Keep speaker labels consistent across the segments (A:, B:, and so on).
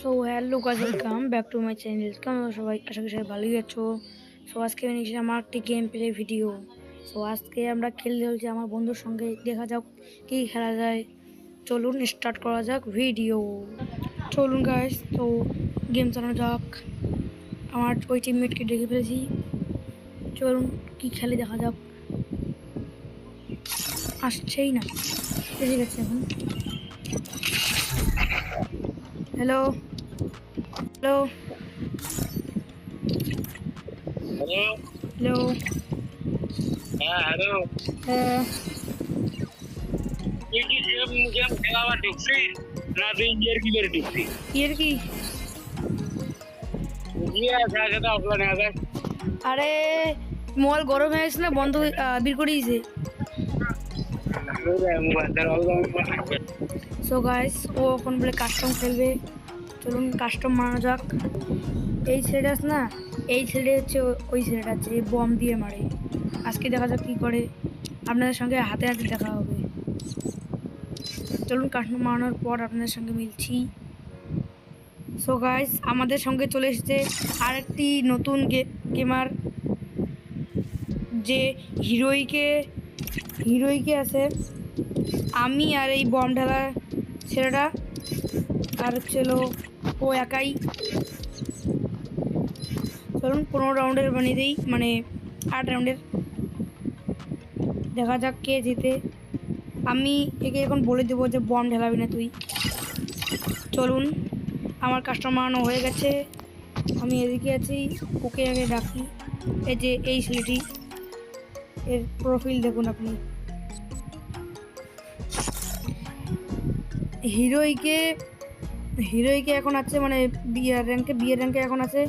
A: So hello guys, welcome back to my channel. কেমন আছো সবাই? আশা করি সবাই ভালোই আছো। সো আজকে আমি নিয়েছিলাম আমার একটি গেম প্লে ভিডিও। সো আজকে আমরা খেলতে চলছি আমার বন্ধুর সঙ্গে। দেখা যাক কি খেলা যায়। চলুন স্টার্ট করা যাক ভিডিও। চলুন গাইস, তো গেম চালানো যাক। আমার ওই টিমমেটকে ডেকে ফেলেছি। চলুন কি খেলে দেখা যাক। আসছেই না, এসে গেছে এখন। Hello hello
B: hello.
A: হ্যালো।
B: হ্যাঁ, হ্যালো।
A: হ্যাঁ,
B: তুই কি গেম গেম খেলা আবার ঢুকছিস না তুই ইয়ের কি করে ঢুকছিস?
A: এর কি?
B: গিয়ে আছে তো অফলাইনে আছে।
A: আরে মোবাইল গরম হয়ে গেছে না, বন্ধ বের করে দিয়েছে। সো গাইস, ও এখন বলে কাস্টম খেলবে। চলুন কাস্টম মারা যাক। এই ছেলেটা আছে না, এই ছেলেটা হচ্ছে ওই ছেলেটা আছে, এই বম দিয়ে মারে। আজকে দেখা যাক কি করে। আপনাদের সঙ্গে হাতে হাতে দেখা হবে। চলুন কাস্টম মারানোর পর আপনাদের সঙ্গে মিলছি। সো গাইস, আমাদের সঙ্গে চলে এসেছে আরেকটি নতুন গেমার, যে হিরোইকে আছে। আমি আর এই বম ঢালা ছেলেটা, আর ছিল ও একাই। চলুন 15 রাউন্ডের বানিয়ে দিই, মানে 8 রাউন্ডের। দেখা যাক কে জিতে। আমি একে এখন বলে দেবো যে বম ঢালাবি না তুই। চলুন, আমার কাস্টমার বানানো হয়ে গেছে। আমি এদিকে আছি, ওকে আগে ডাকি। এই যে এই ছেলেটি, এর প্রোফাইল দেখুন আপনি। হিরোইকে হিরোইকে এখন আছে, মানে বিয়ের র্যাঙ্কে এখন আছে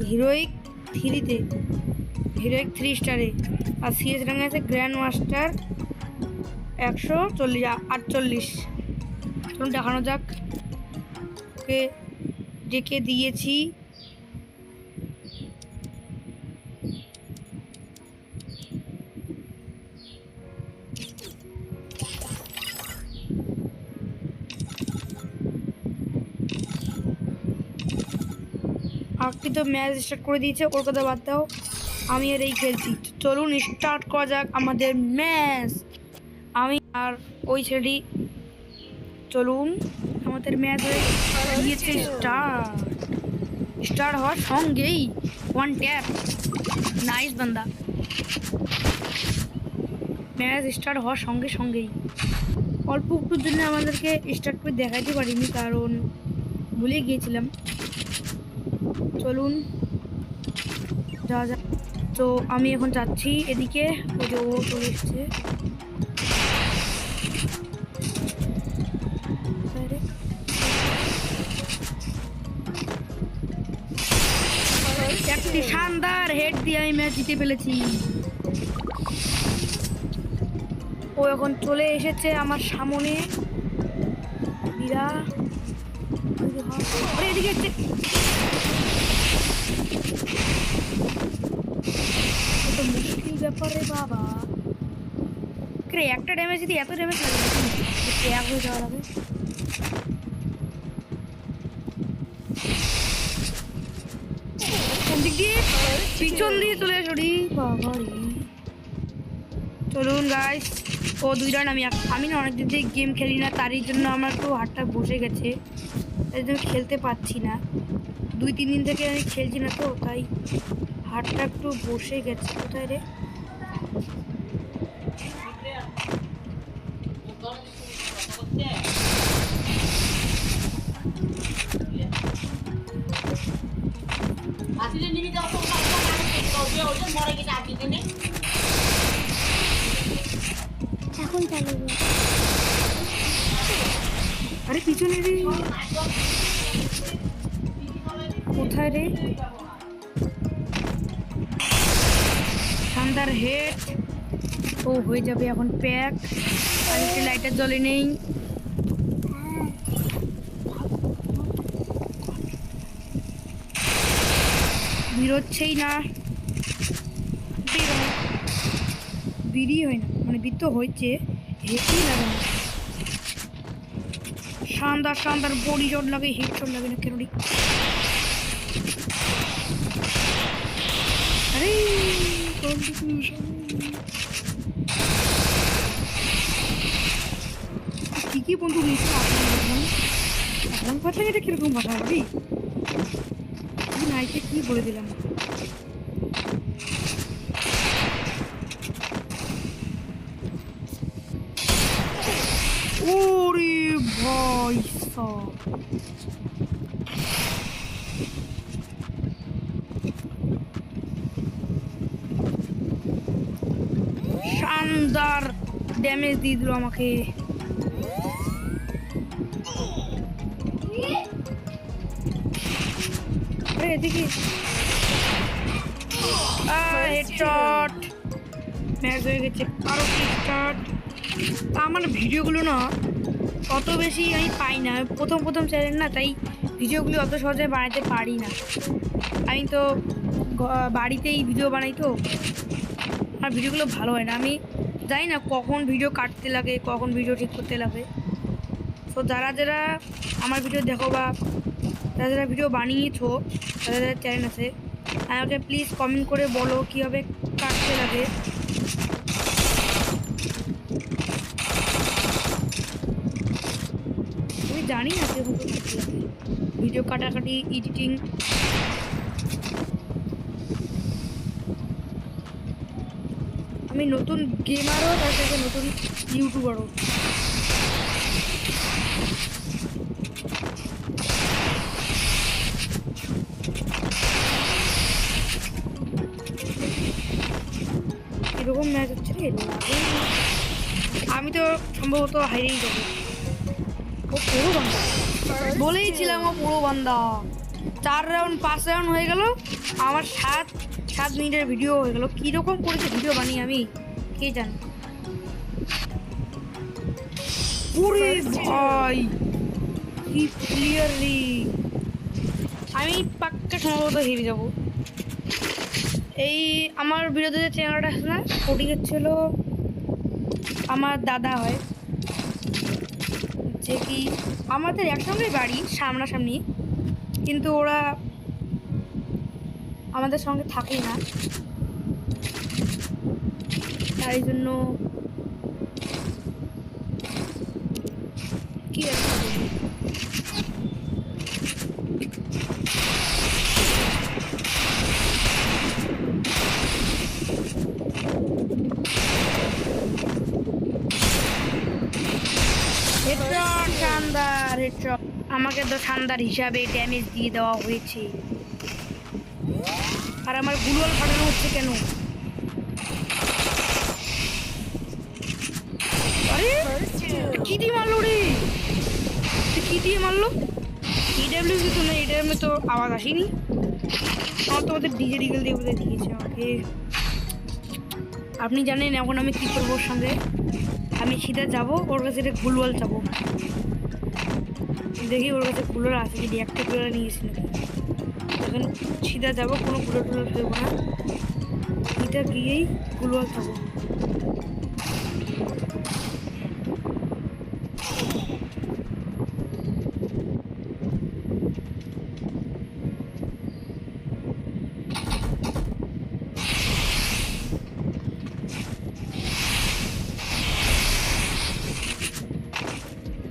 A: হিরোইক 3-তে, হিরোইক 3 স্টারে। আর সিএস র্যাঙ্কে আছে গ্র্যান্ড মাস্টার 148। চলুন দেখানো যাক। ওকে ডেকে দিয়েছি। আপনি তো ম্যাচ স্টার্ট করে দিয়েছে, ওর কথা বাদ দাও। আমি আর এই খেলছি। চলুন স্টার্ট করা যাক আমাদের ম্যাচ। আমি আর ওই ছেলেটি। চলুন, আমাদের ম্যাচ হয়ে গিয়েছে স্টার্ট হওয়ার সঙ্গেই 1 ট্যাপ। নাইস বান্দা। ম্যাচ স্টার্ট হওয়ার সঙ্গেই অল্প একটুর জন্য আমাদেরকে স্টার্ট করে দেখাইতে পারিনি, কারণ ভুলে গিয়েছিলাম। চলুন যা। তো আমি এখন যাচ্ছি এদিকে। ওই যে ও চলে এসছে। একটি শানদার হেড দিয়ে আমি ম্যাচ জিতে ফেলেছি। ও এখন চলে এসেছে আমার সামনে। এদিকে তো মুশকিল ব্যাপার রে বাবা। একটা ড্যামেজ যদি এত ড্যামেজ লাগে, এক হয়ে যাওয়া লাগে। পিছন দিয়ে চলে আসি বাবা রে। চলুন গাইস, ও 2 রাউন্ড। আমি না অনেকদিন থেকে গেম খেলি না, তারই জন্য আমার একটু হাতটা বসে গেছে, তাই জন্য খেলতে পারছি না। 2-3 দিন থেকে আমি খেলছি না, তো তাই হাতটা একটু বসে গেছে। কোথায় রে? এখন চালাবো। আরে পিছনে রে, কোথায় রে? শানদার হেড। ও হয়ে যাবে এখন প্যাক। আর একটা লাইটার জ্বলে নেই। বেরোচ্ছেই না, বিড়ি হয় না, মানে বৃত্ত হয়েছে, হেঁটেই লাগে না। শানদার শানদার বডি শট লাগে, হিট শট লাগে না কেন রে? আরে কি কি বন্ধু নিয়েছে আপনার পাতলাম, এটা কিরকম কথা ভাবি? নাইকে কি বলে দিলাম। ওরে ভাই সাব, শানদার ড্যামেজ দিয়ে দিল আমাকে। এদিকে হেডশট, ম্যাচ হয়ে গেছে। আরো স্টার্ট। আমার ভিডিওগুলো না অত বেশি আমি পাই না, প্রথম প্রথম চ্যানেল না, তাই ভিডিওগুলো অত সহজে বানাতে পারি না। আমি তো বাড়িতেই ভিডিও বানাই, তো আমার ভিডিওগুলো ভালো হয় না। আমি জানি না কখন ভিডিও কাটতে লাগে, কখন ভিডিও ঠিক করতে লাগে। তো যারা যারা আমার ভিডিও দেখো বা যারা যারা ভিডিও বানিয়েছো, যারা যারা চ্যানেল আছে, আমাকে প্লিজ কমেন্ট করে বলো কীভাবে কাটতে লাগে। আমি জানি না কীভাবে কাটতে লাগে ভিডিও কাটাকাটি, এডিটিং। আমি নতুন গেমারও, তার সাথে নতুন ইউটিউবারও। এরকম ম্যাচ হচ্ছে রে, আমি তো সম্ভবত হারিয়েই যাবো। ও পুরো বান্দা, বলেইছিলাম ও পুরো বান্দা। 4 রাউন্ড 5 রাউন্ড হয়ে গেল, আমার 7 মিনিটের ভিডিও হয়ে গেল। কীরকম করেছে ভিডিও বানিয়ে আমি কে জানি। ওরে ভাই কি ক্লিয়ারলি, আমি পাক্কা সম্ভবত হেরে যাব। এই আমার বিরুদ্ধে যে চ্যানেলটা আছে না, ওটি হচ্ছিল আমার দাদা হয়, যে কি আমাদের একসঙ্গে বাড়ি সামনাসামনি, কিন্তু ওরা আমাদের সঙ্গে থাকেই না, তাই জন্য কি শানদার হেডশট, আমাকে তো শানদার হিসাবে ড্যামেজ দিয়ে দেওয়া হয়েছে। আর আমার গুলোয়াল ফাটানো হচ্ছে কেন? আরে কি দিয়ে মারলো রে, কি দিয়ে মারলো? ইডাব্লিউ তো না, ইডাব্লিউ তো আওয়াজ আসেনি। আমার তো ওদের ডিজে ডিগেল দিয়ে বোধহয় দিয়েছে আমাকে। আপনি জানেন এখন আমি কী করবো ওর সঙ্গে? আমি সিধা যাবো ওর কাছে, গুলওয়াল যাবো, দেখি ওর কাছে কুলার আছে কি, একটা কুলার নিয়ে গেছি নাকি। এখন সিধা যাবো, কোনো কুলার টুলার ফেলবো না, এটা গিয়েই কুলওয়াল যাবো।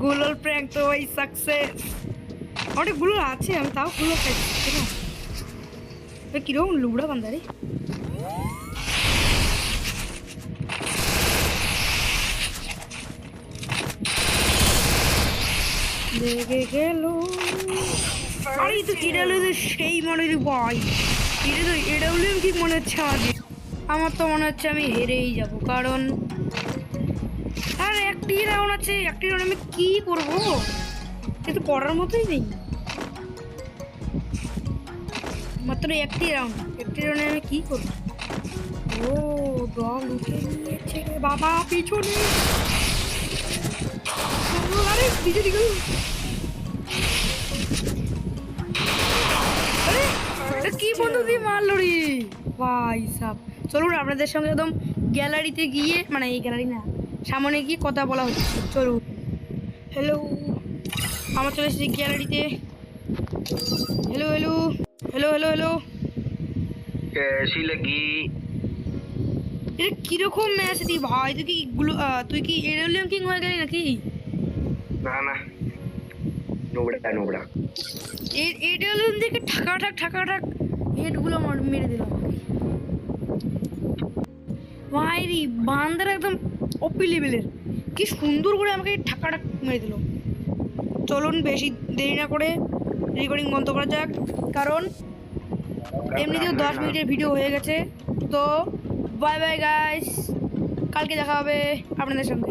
A: গুলোর প্র্যাঙ্ক তো ওই সাকসেস। অনেকগুলো আছে, আমি তাও গুলো খাইছি না। কিরকম লুবড়া বান্দা রে। লেগে গেল। আরে তো এডাব্লিউ সেই মনে রে ভাই, এটা তো এডাব্লিউ ঠিক মনে হচ্ছে আমাদের। আমার তো মনে হচ্ছে আমি হেরেই যাব, কারণ আর একটি রাউন্ড আছে, একটি রাউন্ড আমি কি করবো, কিন্তু করার মতোই নেই। মাত্র একটি রাউন্ডে আমি কি করবো? ও ডগ উঠে নিয়েছে রে বাবা, পিছনে। আরে পিছনে গেল। আরে কি বন্ধু দিয়ে মারলো রে ভাই সাব। চলুন আপনাদের সঙ্গে একদম গ্যালারিতে গিয়ে, মানে এই গ্যালারি না, সামনে গিয়ে কথা বলা হচ্ছে। চলুন। হ্যালো আমার চলে এসেছি গ্যালারিতে। Hello hello hello hello hello,
C: कैसी लगी?
A: এটা কিরকম ম্যাচ দি ভাই? তুই কি এডব্লিউএম কিং হয়ে গেলি নাকি?
C: ना ना नोबड़ा नोबड़ा
A: এডব্লিউএম দেখে ঠাকা হেডগুলো মেরে দিলাম ভাই রে। বান্দার একদম ওপি লেভেলের, কি সুন্দর করে আমাকে ঠাকা মেরে দিল। চলুন বেশি দেরি না করে রেকর্ডিং বন্ধ করা যাক, কারণ এমনিতেও 10 মিনিটের ভিডিও হয়ে গেছে। তো বাই বাই গাইস, কালকে দেখা হবে আপনাদের সঙ্গে।